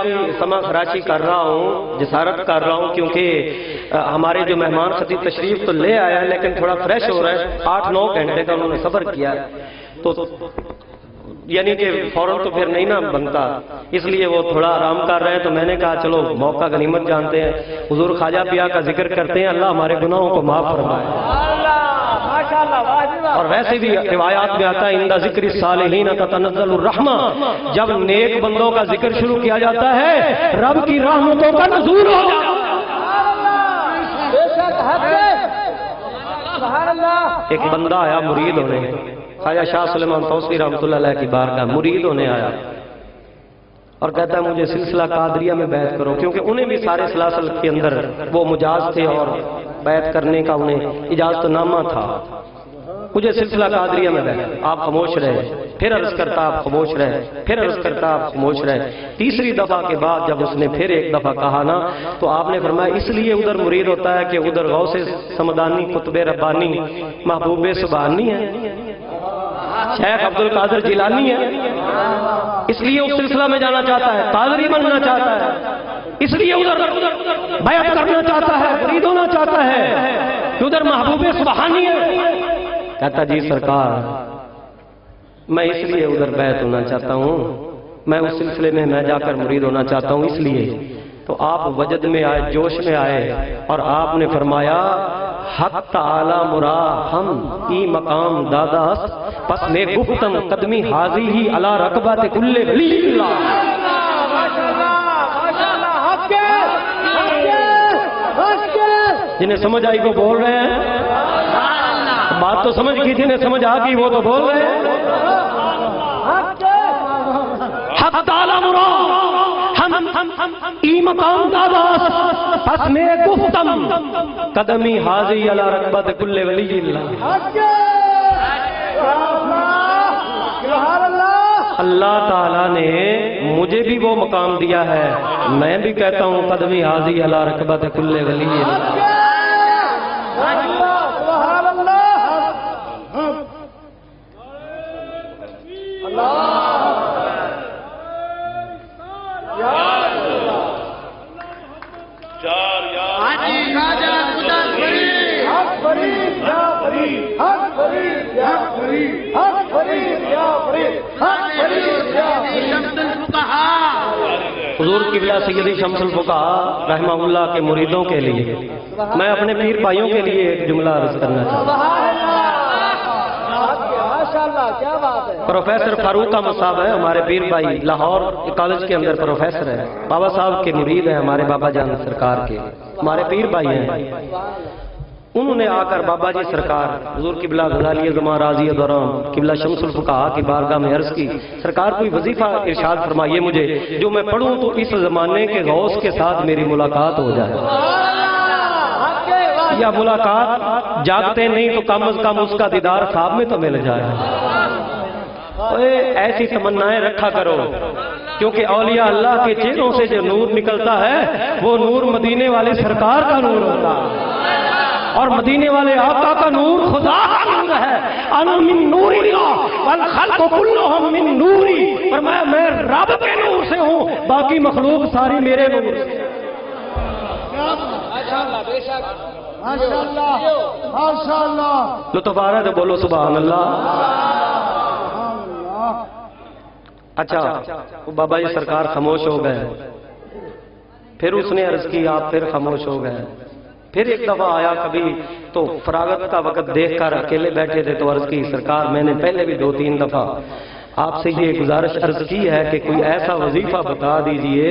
آپ کی سما خراشی کر رہا ہوں، جسارت کر رہا ہوں، کیونکہ ہمارے جو مہمان خطیب تشریف تو لے آیا ہے لیکن تھوڑا فریش ہو رہا ہے، 8-9 گھنٹے کا انہوں نے صبر کیا ہے، تو یعنی کہ فوراً تو پھر نہیں نا بنتا، اس لیے وہ تھوڑا آرام کر رہے ہیں۔ تو میں نے کہا چلو موقع غنیمت جانتے ہیں، حضور خواجہ پیا کا ذکر کرتے ہیں، اللہ ہمارے گناہوں کو معاف فرمائے۔ اور ویسے بھی روایات میں آتا ہے اندہ ذکر الصالحین تتنزل الرحمہ، جب نیک بندوں کا ذکر شروع کیا جاتا ہے رب کی رحمتوں کا نزول ہو جاتا ہے۔ ایک بندہ آیا مرید ہونے، خواجہ شاہ سلیمان توسیع رحمۃ اللہ علیہ کی بارگاہ مرید ہونے آیا اور کہتا ہے مجھے سلسلہ قادریہ میں بیعت کرو، کیونکہ انہیں بھی سارے سلاسل کے اندر وہ مجاز تھے اور بیعت کرنے کا انہیں اجازت نامہ تھا، مجھے سلسلہ قادریہ میں بیعت۔ آپ خاموش رہے، پھر عرض کرتا آپ خاموش رہے، پھر عرض کرتا آپ خاموش رہے۔ تیسری دفعہ کے بعد جب اس نے پھر ایک دفعہ کہا نا تو آپ نے فرمایا اس لیے ادھر مرید ہوتا ہے کہ ادھر غوث سمدانی قطب ربانی محبوب سبحانی ہے، شیخ عبد القادر جیلانی ہے، اس لیے اس سلسلہ میں جانا چاہتا ہے، قادری بننا چاہتا ہے، اس لیے ادھر بیعت کرنا چاہتا ہے، مرید ہونا چاہتا ہے کہ ادھر محبوب سبحانی ہے۔ کہتا جی سرکار میں اس لیے ادھر بیعت ہونا چاہتا ہوں، میں اس سلسلے میں جا کر مرید ہونا چاہتا ہوں، اس لیے تو آپ وجد میں آئے، جوش میں آئے اور آپ نے فرمایا حق تعالی مرا ہم ای مقام دادا پس میں گفتم قدمی حاضی ہی علی رقبت کل ولی اللہ۔ جنہیں سمجھ آئی وہ بول رہے ہیں، بات تو سمجھ گئی، جنہیں سمجھ آ گئی وہ تو بول رہے ہیں۔ حق تعالی مرا ہم ای مقام دادا پس میں گفتم قدمی حاضی علی رقبت کل ولی اللہ۔ اللہ تعالیٰ نے مجھے بھی وہ مقام دیا ہے، میں بھی کہتا ہوں قدمی حاضی علی رقبت کل ولی اللہ۔ حضور قبلہ سیدی شمس الفقہاء رحمہ اللہ کے مریدوں کے لیے میں اپنے پیر بھائیوں کے لیے ایک جملہ عرض کرنا چاہتا ہوں۔ پروفیسر فاروق احمد صاحب ہیں ہمارے پیر بھائی، لاہور کالج کے اندر پروفیسر ہیں، بابا صاحب کے مرید ہیں، ہمارے بابا جان سرکار کے، ہمارے پیر بھائی ہیں۔ انہوں نے آ کر بابا جی سرکار حضور قبلہ غزالی زمان راضی دوران قبلہ شمس الفقہاء کی بارگاہ میں عرض کی، سرکار کوئی وظیفہ ارشاد فرمائیے مجھے جو میں پڑھوں تو اس زمانے کے غوث کے ساتھ میری ملاقات ہو جائے، یا ملاقات جاگتے نہیں تو کم از کم اس کا دیدار خواب میں تو مل جائے۔ ایسی تمنائیں رکھا کرو، کیونکہ اولیاء اللہ کے چہروں سے جو نور نکلتا ہے وہ نور مدینے والے سرکار کا نور ہوتا ہے، اور مدینے والے آقا کا نور خدا کا نور ہے۔ انا من نور اللہ والخلق کلھم من نوری، فرمایا میں رب کے نور سے ہوں، باقی مخلوق ساری میرے نور سے۔ لطف آ رہا ہے تو بولو سبحان اللہ۔ اچھا بابا جی سرکار خاموش ہو گئے، پھر اس نے عرض کی آپ پھر خاموش ہو گئے، پھر ایک دفعہ آیا کبھی تو فراغت کا وقت دیکھ کر اکیلے بیٹھے تھے تو عرض کی سرکار میں نے پہلے بھی 2-3 دفعہ آپ سے یہ گزارش عرض کی ہے کہ کوئی ایسا وظیفہ بتا دیجئے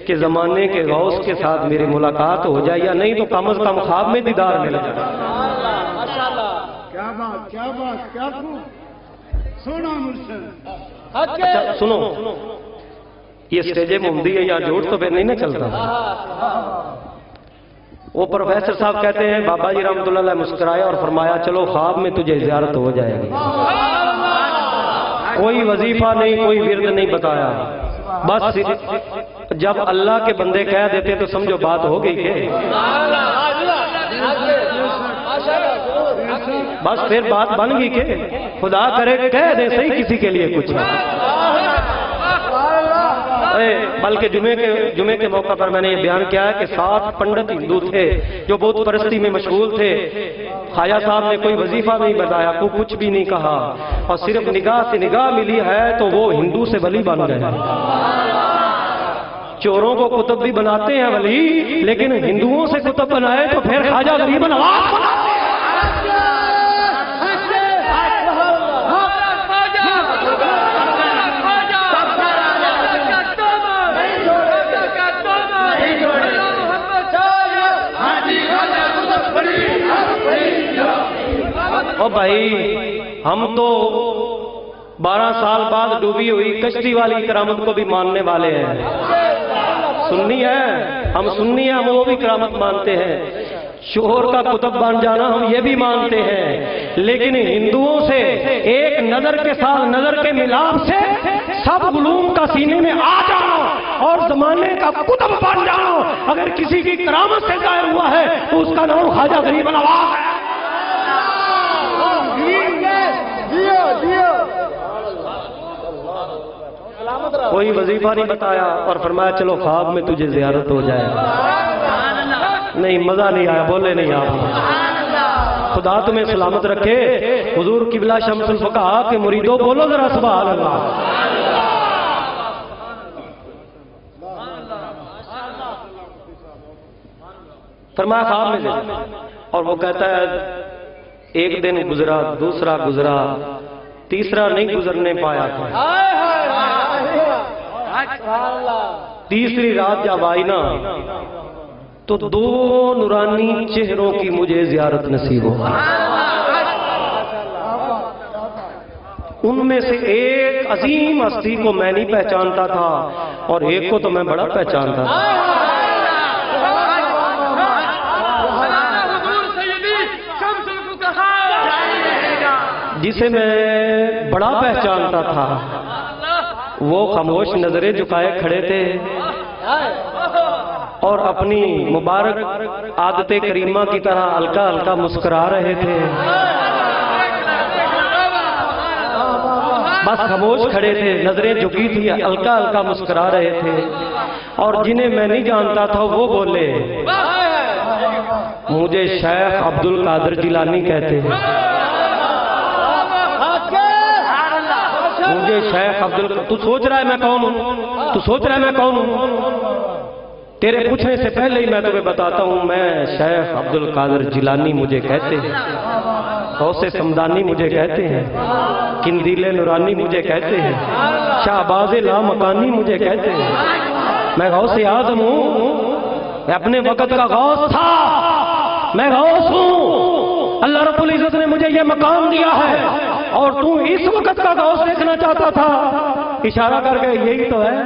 کہ زمانے کے غوث کے ساتھ میری ملاقات ہو جائے، یا نہیں تو کم از کم خواب میں دیدار مل جائے۔ کیا بات کیا بات کیا سونا مرشد۔ اچھا سنو، یہ سٹیج محمدی ہے یا جھوٹ تو پھر نہیں نہ چلتا۔ وہ پروفیسر صاحب کہتے ہیں بابا جی رحمۃ اللہ علیہ مسکرائے اور فرمایا چلو خواب میں تجھے زیارت ہو جائے گی، کوئی وظیفہ نہیں، کوئی ورد نہیں بتایا، بس جب اللہ کے بندے کہہ دیتے تو سمجھو بات ہو گئی کہ بس پھر بات بن گئی کہ خدا کرے کہہ دے صحیح کسی کے لیے کچھ۔ بلکہ جمعے کے موقع پر میں نے یہ بیان کیا ہے کہ 7 پنڈت ہندو تھے جو بت پرستی میں مشغول تھے. خواجہ صاحب نے کوئی وظیفہ نہیں بتایا, کو کچھ بھی نہیں کہا, اور صرف نگاہ سے نگاہ ملی ہے تو وہ ہندو سے ولی بن گئے. چوروں کو کتب بھی بناتے ہیں ولی, لیکن ہندوؤں سے کتب بنائے تو پھر خواجہ غریب نواز بناتے ہیں. او بھائی, ہم تو 12 سال بعد ڈوبی ہوئی کشتی والی کرامت کو بھی ماننے والے ہیں. سنی ہے, ہم سنی ہیں, ہم وہ بھی کرامت مانتے ہیں. شوہر کا کتب بن جانا ہم یہ بھی مانتے ہیں, لیکن ہندوؤں سے ایک نظر کے ساتھ نظر کے ملاپ سے سب علوم کا سینے میں آ جانا اور زمانے کا کتب بن جانا اگر کسی کی کرامت سے ظاہر ہوا ہے تو اس کا نام خواجہ غریب نواز ہے. کوئی وظیفہ نہیں بتایا اور فرمایا چلو خواب میں تجھے زیارت ہو جائے. نہیں, مزہ نہیں آیا, بولے نہیں آپ. خدا تمہیں سلامت رکھے. حضور قبلہ شمس الفقہا کے مریدوں بولو ذرا سبحان اللہ. فرمایا خواب میں سے, اور وہ کہتا ہے ایک دن گزرا, دوسرا گزرا, تیسرا نہیں گزرنے پایا تھا. تیسری رات جب آئی نا تو 2 نورانی چہروں کی مجھے زیارت نصیب ہو. ان میں سے ایک عظیم ہستی کو میں نہیں پہچانتا تھا اور ایک کو تو میں بڑا پہچانتا تھا. جسے میں بڑا پہچانتا تھا وہ خاموش نظریں جھکائے کھڑے تھے اور اپنی مبارک عادت کریمہ کی طرح ہلکا ہلکا مسکرا رہے تھے. بس خاموش کھڑے تھے, نظریں جھکی تھی, ہلکا ہلکا مسکرا رہے تھے. اور جنہیں میں نہیں جانتا تھا وہ بولے مجھے شیخ عبد القادر جیلانی کہتے ہیں. مجھے شیخ تو سوچ رہا ہے میں کون ہوں, تو سوچ رہا ہے میں کون ہوں. تیرے پوچھنے سے پہلے ہی میں تمہیں بتاتا ہوں, میں شیخ عبد القادر جیلانی مجھے کہتے ہیں, غوث سمدانی مجھے کہتے ہیں, قندیل نورانی مجھے کہتے ہیں, شہباز لامکانی مجھے کہتے ہیں. میں غوث اعظم ہوں, میں اپنے وقت کا غوث تھا, میں غوث ہوں. اللہ رب العزت نے مجھے یہ مقام دیا ہے اور تو اس وقت کا غوث دیکھنا چاہتا تھا. اشارہ کر کے یہی تو ہے.